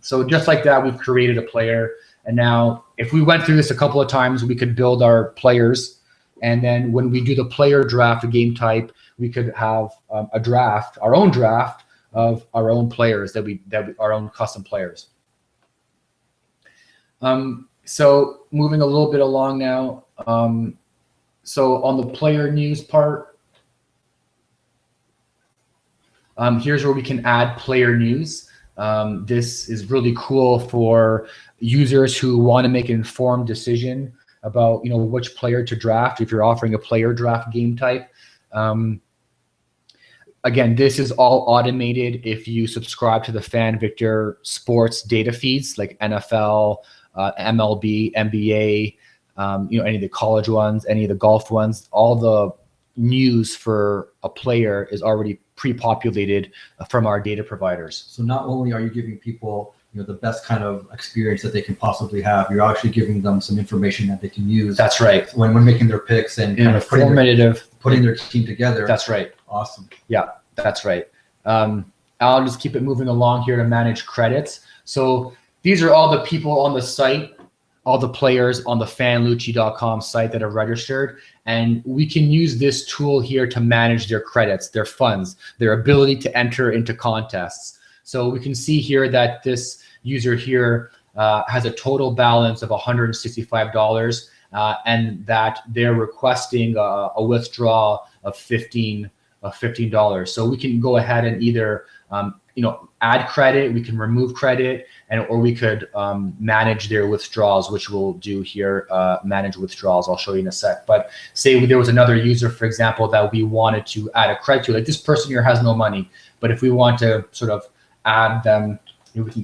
So just like that, we've created a player. And now, if we went through this a couple of times, we could build our players. And then when we do the player draft game type, we could have our own draft of our own players our own custom players. So moving a little bit along now. So on the player news part, here's where we can add player news. This is really cool for users who want to make an informed decision about which player to draft if you're offering a player draft game type. Again, this is all automated if you subscribe to the Fan Victor sports data feeds like NFL, MLB, NBA, any of the college ones, any of the golf ones. All the news for a player is already pre-populated from our data providers. So not only are you giving people the best kind of experience that they can possibly have, you're actually giving them some information that they can use. That's right. When making their picks and kind of putting their team together. That's right. Awesome. Yeah, that's right. I'll just keep it moving along here to manage credits. So these are all the people on the site, all the players on the fanlucci.com site that are registered. And we can use this tool here to manage their credits, their funds, their ability to enter into contests. So we can see here that this user here has a total balance of $165 and that they're requesting a withdrawal of $15. So we can go ahead and either add credit, we can remove credit, or we could manage their withdrawals, which we'll do here, manage withdrawals. I'll show you in a sec. But say there was another user, for example, that we wanted to add a credit to, like this person here has no money, but if we want to sort of add them,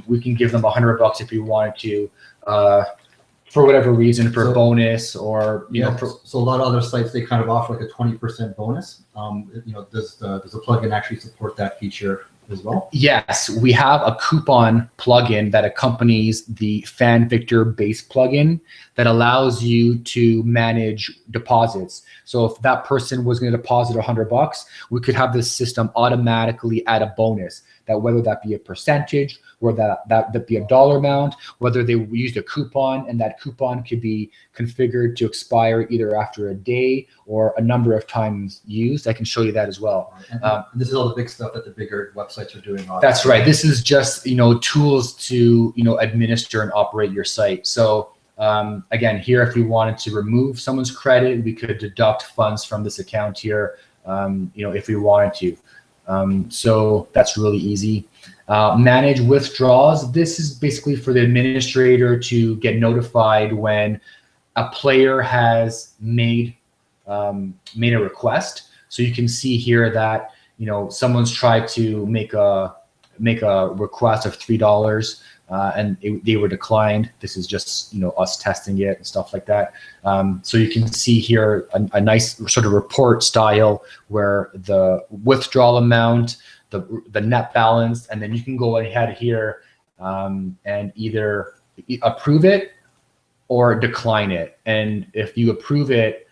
we can give them $100 if we wanted to, for whatever reason, for bonus or so a lot of other sites, they kind of offer like a 20% bonus. Does the plugin actually support that feature? as well? Yes, we have a coupon plugin that accompanies the FanVictor base plugin that allows you to manage deposits. So if that person was going to deposit $100, we could have this system automatically add a bonus, that whether that be a percentage or that be a dollar amount, whether they used a coupon, and that coupon could be configured to expire either after a day or a number of times used. I can show you that as well. And this is all the big stuff that the bigger websites are doing. That's right. This is just, tools to, administer and operate your site. So again, here, if we wanted to remove someone's credit, we could deduct funds from this account here, if we wanted to. So that's really easy. Manage withdrawals. This is basically for the administrator to get notified when a player has made a request. So you can see here that someone's tried to make a request of $3 and they were declined. This is just us testing it and stuff like that. So you can see here a nice sort of report style where the withdrawal amount, the net balance, and then you can go ahead here and either approve it or decline it. And if you approve it,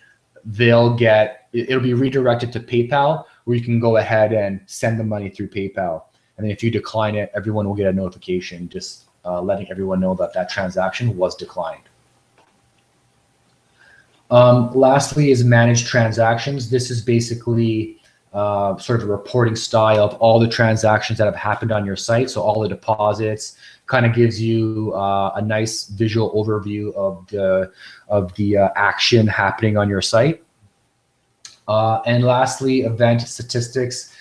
it'll be redirected to PayPal, where you can go ahead and send the money through PayPal. And then if you decline it, everyone will get a notification just letting everyone know that transaction was declined. Lastly is manage transactions. This is basically sort of a reporting style of all the transactions that have happened on your site. So all the deposits, kind of gives you a nice visual overview of the action happening on your site. And lastly, event statistics.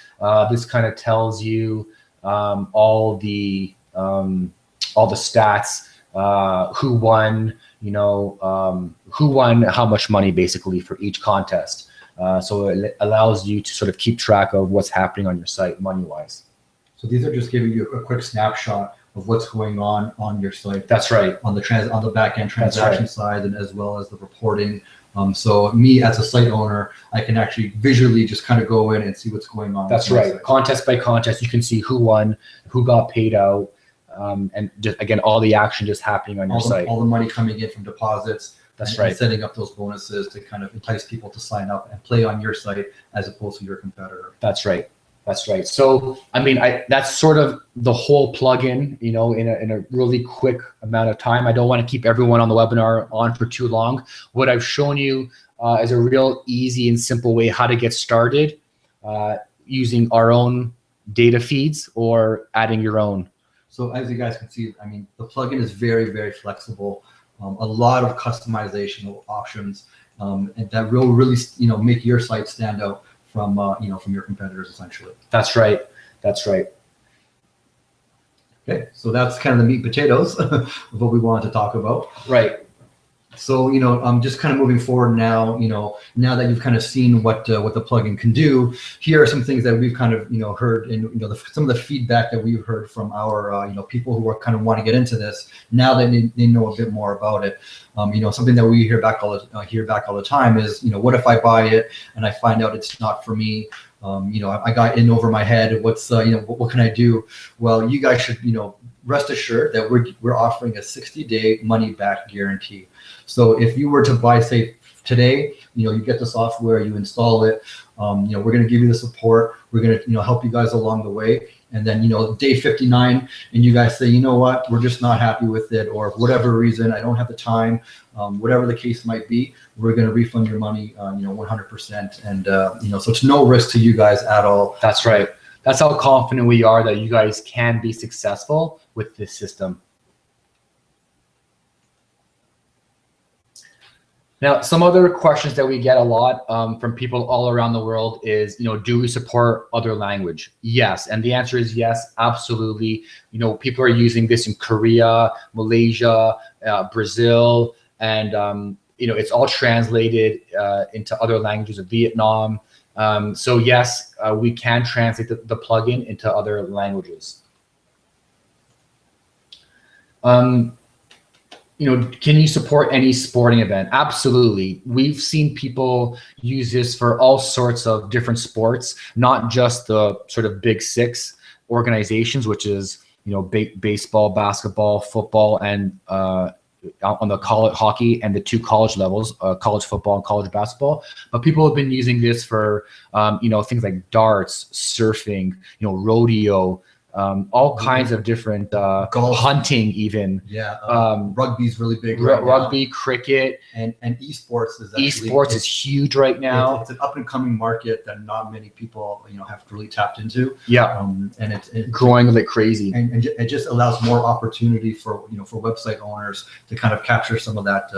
This kind of tells you all the stats, who won, who won how much money basically for each contest. So it allows you to sort of keep track of what's happening on your site money-wise. So these are just giving you a quick snapshot of what's going on your site. That's right. On the back-end transaction side, and as well as the reporting. So me as a site owner, I can actually visually just kind of go in and see what's going on. That's right. Site. Contest by contest, you can see who won, who got paid out, and just again, all the action just happening on your site. All the money coming in from deposits. That's right. And setting up those bonuses to kind of entice people to sign up and play on your site as opposed to your competitor. That's right. That's right. So, I mean, that's sort of the whole plugin, in a really quick amount of time. I don't want to keep everyone on the webinar on for too long. What I've shown you is a real easy and simple way how to get started using our own data feeds or adding your own. So as you guys can see, I mean, the plugin is very, very flexible. A lot of customization options, and that will really, make your site stand out from your competitors, essentially. That's right. That's right. Okay, so that's kind of the meat and potatoes of what we wanted to talk about. Right. So, I'm just kind of moving forward now, now that you've kind of seen what the plugin can do, here are some things that we've kind of, heard, and, some of the feedback that we've heard from our, people who are kind of want to get into this now that they know a bit more about it. Something that we hear back all the time is, what if I buy it and I find out it's not for me? I got in over my head. What's, what can I do? Well, you guys should, rest assured that we're offering a 60-day money back guarantee. So if you were to buy, say, today, you get the software, you install it, we're going to give you the support. We're going to, help you guys along the way. And then, day 59, and you guys say, you know what, we're just not happy with it, or for whatever reason, I don't have the time, whatever the case might be, we're going to refund your money, 100%. And, so it's no risk to you guys at all. That's right. That's how confident we are that you guys can be successful with this system. Now, some other questions that we get a lot from people all around the world is, do we support other language? Yes, and the answer is yes, absolutely. People are using this in Korea, Malaysia, Brazil, and it's all translated into other languages of Vietnam. So yes, we can translate the plugin into other languages. Can you support any sporting event? Absolutely. We've seen people use this for all sorts of different sports, not just the sort of big six. organizations, which is, you know, baseball, basketball, football, and on the college hockey and the 2 college levels, college football and college basketball. But people have been using this for, you know, things like darts, surfing, you know, rodeo, all kinds of different Golf. hunting, even. Yeah, rugby's really big Rugby, cricket, and esports is actually, esports is huge right now. It's an up and coming market that not many people, you know, have really tapped into. Yeah, and it's growing like crazy. And it just allows more opportunity for, you know, for website owners to kind of capture some of that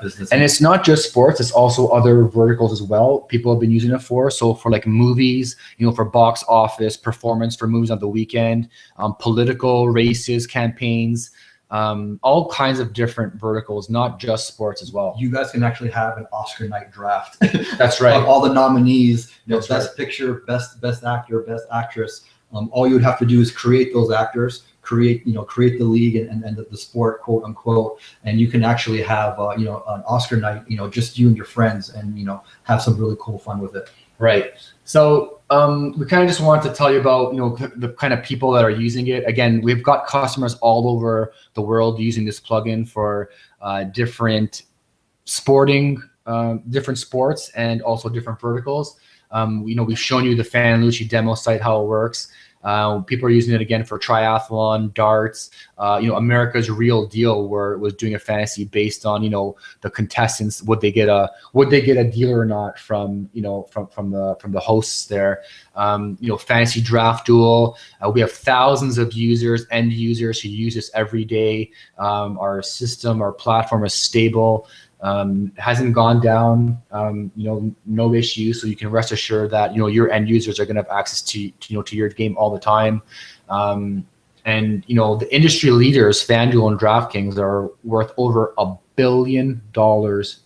business. And it's not just sports; it's also other verticals as well. People have been using it for, so for like movies, you know, for box office performance for movies on the weekend, political races, campaigns, all kinds of different verticals, not just sports as well. You guys can actually have an Oscar night draft. That's right. Of all the nominees, you know, That's best right. picture, best actor, best actress. All you would have to do is create those actors, create the league and the sport, quote unquote, and you can actually have you know, an Oscar night, you know, just you and your friends, and, you know, have some really cool fun with it. Right. So we kind of just wanted to tell you about, you know, the kind of people that are using it. Again, we've got customers all over the world using this plugin for different different sports and also different verticals. You know, we've shown you the Fanlucci demo site, how it works. People are using it again for triathlon, darts, you know, America's Real Deal, where it was doing a fantasy based on, you know, the contestants, would they get a deal or not from, you know, from the hosts there. You know, Fantasy Draft Duel. We have thousands of end users who use this every day. Our system, our platform is stable. Hasn't gone down, you know, no issue. So you can rest assured that, you know, your end users are going to have access to, you know, to your game all the time. And, you know, the industry leaders, FanDuel and DraftKings, are worth over $1 billion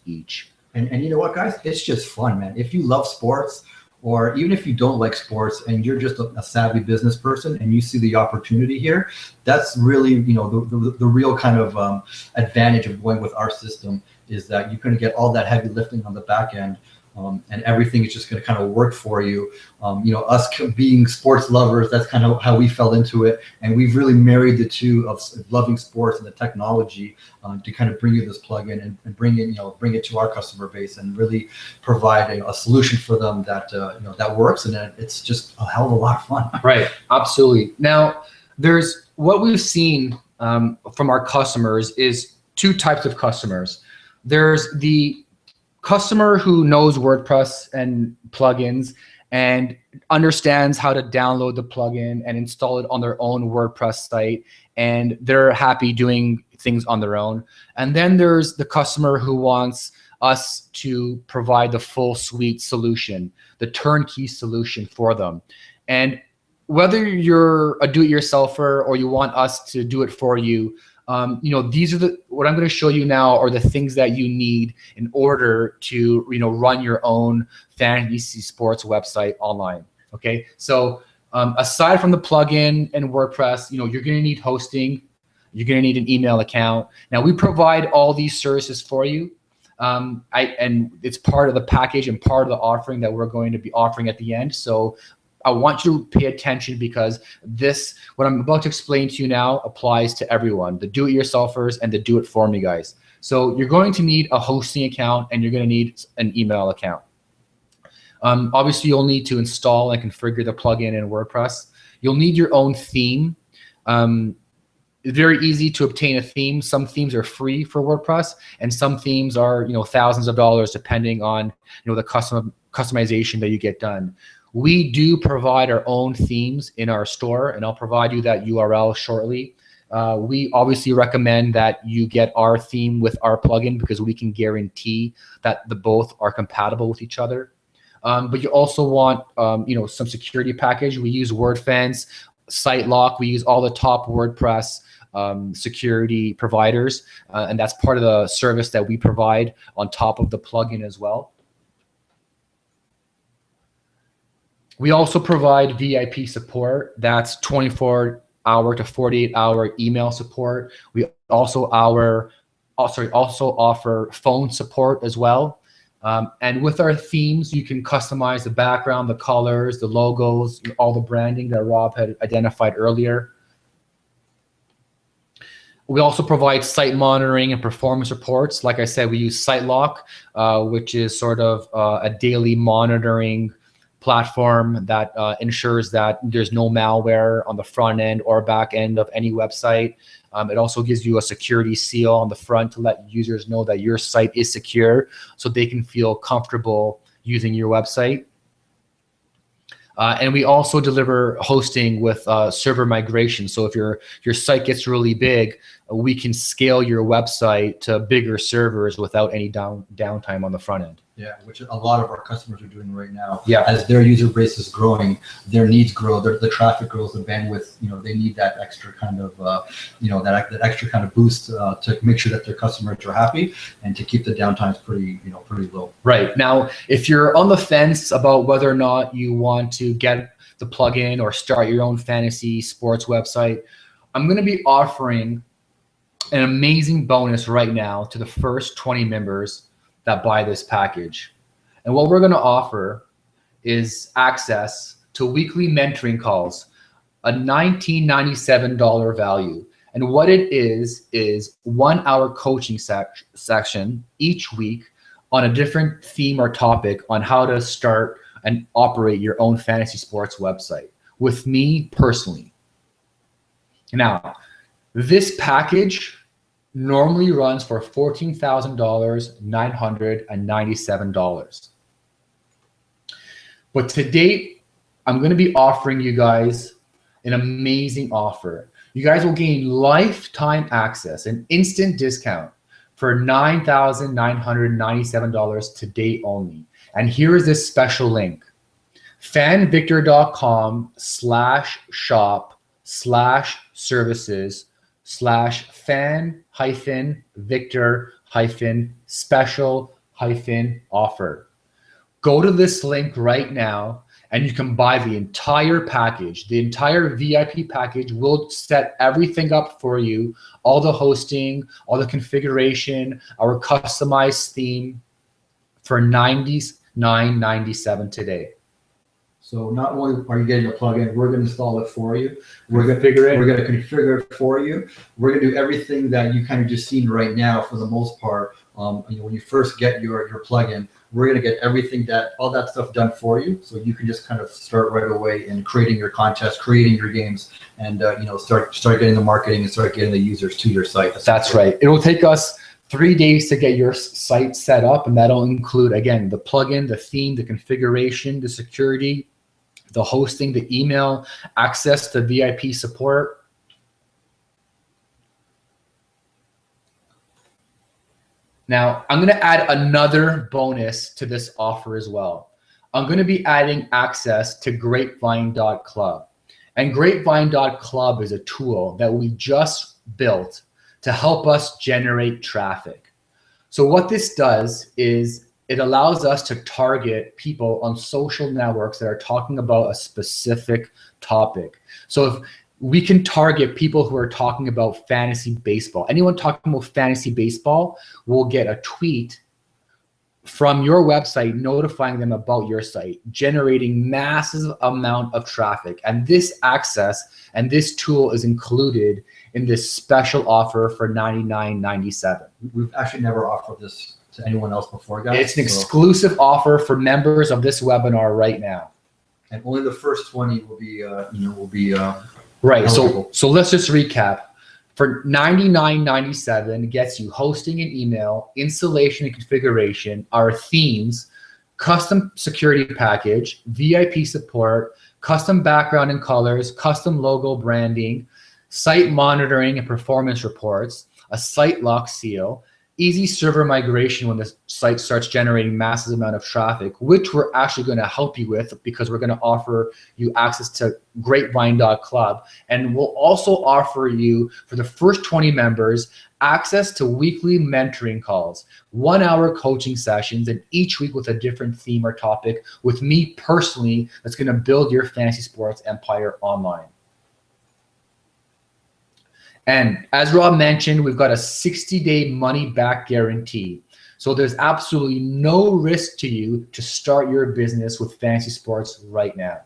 each. And you know what, guys? It's just fun, man. If you love sports, or even if you don't like sports and you're just a savvy business person and you see the opportunity here, that's really, you know, the real kind of advantage of going with our system, is that you're going to get all that heavy lifting on the back end, and everything is just going to kind of work for you. You know, us being sports lovers, that's kind of how we fell into it, and we've really married the two of loving sports and the technology to kind of bring you this plugin and bring it to our customer base and really provide a solution for them that you know, that works, and it's just a hell of a lot of fun. Right, absolutely. Now, there's what we've seen from our customers is 2 types of customers. There's the customer who knows WordPress and plugins and understands how to download the plugin and install it on their own WordPress site, and they're happy doing things on their own. And then there's the customer who wants us to provide the full suite solution, the turnkey solution for them. And whether you're a do-it-yourselfer or you want us to do it for you, you know, these are what I'm going to show you now are the things that you need in order to, you know, run your own fantasy sports website online. Okay, so aside from the plugin and WordPress, you know, you're going to need hosting, you're going to need an email account. Now, we provide all these services for you, and it's part of the package and part of the offering that we're going to be offering at the end. So I want you to pay attention, because what I'm about to explain to you now applies to everyone, the do-it-yourselfers and the do-it-for-me guys. So you're going to need a hosting account and you're going to need an email account. Obviously, you'll need to install and configure the plugin in WordPress. You'll need your own theme. It's very easy to obtain a theme. Some themes are free for WordPress, and some themes are, you know, thousands of dollars depending on, you know, the customization that you get done. We do provide our own themes in our store, and I'll provide you that URL shortly. We obviously recommend that you get our theme with our plugin, because we can guarantee that the both are compatible with each other. But you also want, you know, some security package. We use WordFence, SiteLock. We use all the top WordPress security providers, and that's part of the service that we provide on top of the plugin as well. We also provide VIP support. That's 24-hour to 48-hour email support. We also offer phone support as well. And with our themes, you can customize the background, the colors, the logos, all the branding that Rob had identified earlier. We also provide site monitoring and performance reports. Like I said, we use SiteLock, which is sort of a daily monitoring platform that ensures that there's no malware on the front end or back end of any website. It also gives you a security seal on the front to let users know that your site is secure, so they can feel comfortable using your website. And we also deliver hosting with server migration. So if your site gets really big, we can scale your website to bigger servers without any downtime on the front end. Yeah, which a lot of our customers are doing right now. Yeah. As their user base is growing, their needs grow, the traffic grows, the bandwidth. They need that extra kind of, that extra kind of boost to make sure that their customers are happy and to keep the downtimes pretty low. Right. Now, if you're on the fence about whether or not you want to get the plugin or start your own fantasy sports website, I'm going to be offering an amazing bonus right now to the first 20 members that buy this package. And what we're going to offer is access to weekly mentoring calls, a $19.97 value. And what it is 1 hour coaching section each week on a different theme or topic on how to start and operate your own fantasy sports website with me personally. Now, this package normally runs for $14,997. But to date, I'm going to be offering you guys an amazing offer. You guys will gain lifetime access, an instant discount for $9,997 to date only. And here is this special link: fanvictor.com/shop/services/fan-victor-special-offer. Go to this link right now and you can buy the entire package. The entire VIP package will set everything up for you, all the hosting, all the configuration, our customized theme for $99.97 today. So not only are you getting a plugin, we're going to install it for you. We're going to configure it for you. We're going to do everything that you kind of just seen right now for the most part. When you first get your plugin, we're going to get all that stuff done for you, so you can just kind of start right away in creating your contest, creating your games, and start getting the marketing and start getting the users to your site. That's right. It will take us 3 days to get your site set up, and that'll include, again, the plugin, the theme, the configuration, the security, the hosting, the email, access to VIP support. Now, I'm going to add another bonus to this offer as well. I'm going to be adding access to Grapevine.club. And Grapevine.club is a tool that we just built to help us generate traffic. So what this does is it allows us to target people on social networks that are talking about a specific topic. So if we can target people who are talking about fantasy baseball. Anyone talking about fantasy baseball will get a tweet from your website notifying them about your site, generating massive amount of traffic. And this access and this tool is included in this special offer for $99.97. We've actually never offered this to anyone else before, guys. It's an exclusive offer for members of this webinar right now. And only the first 20 will be right. eligible. So let's just recap. For $99.97, gets you hosting and email, installation and configuration, our themes, custom security package, VIP support, custom background and colors, custom logo branding, site monitoring and performance reports, a SiteLock seal, easy server migration when the site starts generating massive amount of traffic, which we're actually going to help you with because we're going to offer you access to Grapevine.club. And we'll also offer you, for the first 20 members, access to weekly mentoring calls, 1 hour coaching sessions, and each week with a different theme or topic with me personally that's going to build your fantasy sports empire online. And as Rob mentioned, we've got a 60-day money-back guarantee. So there's absolutely no risk to you to start your business with fantasy sports right now.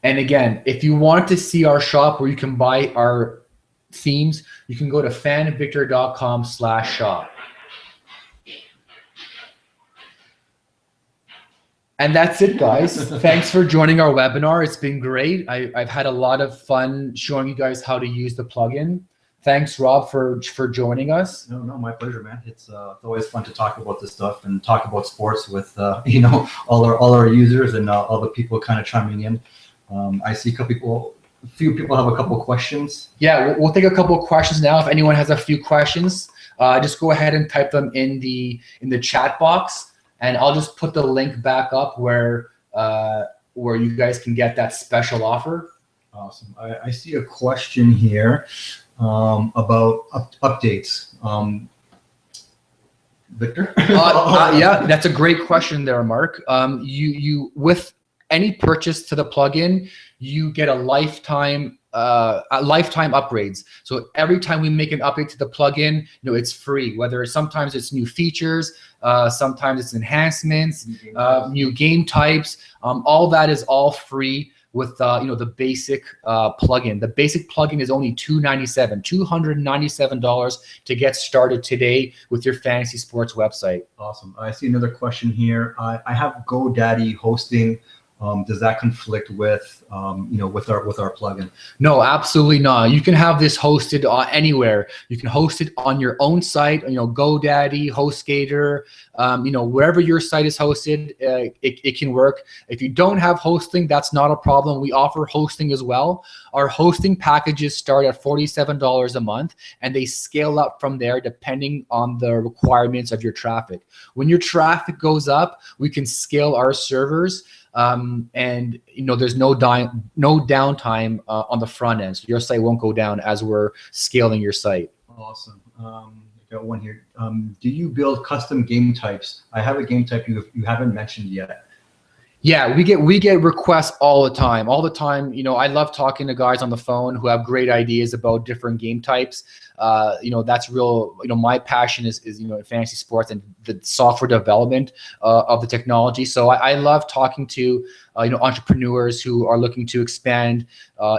And again, if you want to see our shop where you can buy our themes, you can go to fanvictor.com/shop. And that's it, guys. Thanks for joining our webinar. It's been great. I've had a lot of fun showing you guys how to use the plugin. Thanks, Rob, for joining us. No, my pleasure, man. It's always fun to talk about this stuff and talk about sports with you know, all our users and all the people kind of chiming in. I see a few people have a couple of questions. Yeah, we'll take a couple of questions now. If anyone has a few questions, just go ahead and type them in the chat box. And I'll just put the link back up where you guys can get that special offer. Awesome. I see a question here about updates. Victor? Yeah, that's a great question there, Mark. You with any purchase to the plugin, you get a lifetime upgrades. So every time we make an update to the plugin, it's free. Whether sometimes it's new features, sometimes it's enhancements, new game types. All that is all free with the basic plugin. The basic plugin is only $297 to get started today with your fantasy sports website. Awesome. I see another question here. I have GoDaddy hosting. Does that conflict with with our plugin? No, absolutely not. You can have this hosted anywhere. You can host it on your own site, GoDaddy, HostGator, wherever your site is hosted, it can work. If you don't have hosting, that's not a problem. We offer hosting as well. Our hosting packages start at $47 a month, and they scale up from there depending on the requirements of your traffic. When your traffic goes up, we can scale our servers. And there's no downtime on the front end, so your site won't go down as we're scaling your site. Awesome. I got one here. Do you build custom game types? I have a game type you haven't mentioned yet. Yeah, we get requests all the time. I love talking to guys on the phone who have great ideas about different game types. That's real. My passion is fantasy sports and the software development of the technology. So I love talking to entrepreneurs who are looking to expand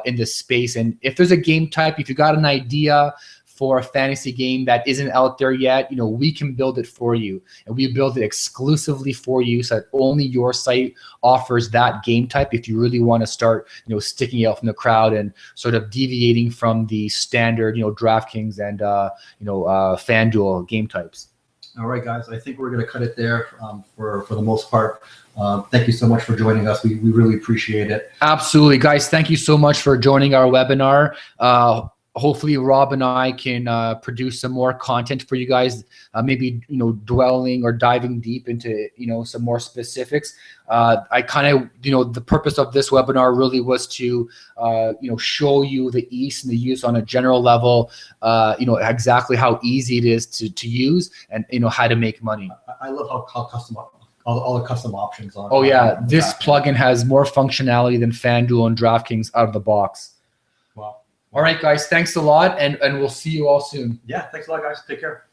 in this space. And if there's a game type, if you got an idea for a fantasy game that isn't out there yet, we can build it for you, and we build it exclusively for you so that only your site offers that game type. If you really want to start, sticking out from the crowd and sort of deviating from the standard, DraftKings and FanDuel game types. All right, guys, I think we're going to cut it there for the most part. Thank you so much for joining us. We really appreciate it. Absolutely, guys. Thank you so much for joining our webinar. Hopefully Rob and I can produce some more content for you guys, maybe dwelling or diving deep into some more specifics. I kind of the purpose of this webinar really was to show you the ease and the use on a general level, exactly how easy it is to use, and how to make money. I love how custom all the custom options on. Oh yeah, this plugin has more functionality than FanDuel and DraftKings out of the box. Wow. All right, guys, thanks a lot, and we'll see you all soon. Yeah, thanks a lot, guys. Take care.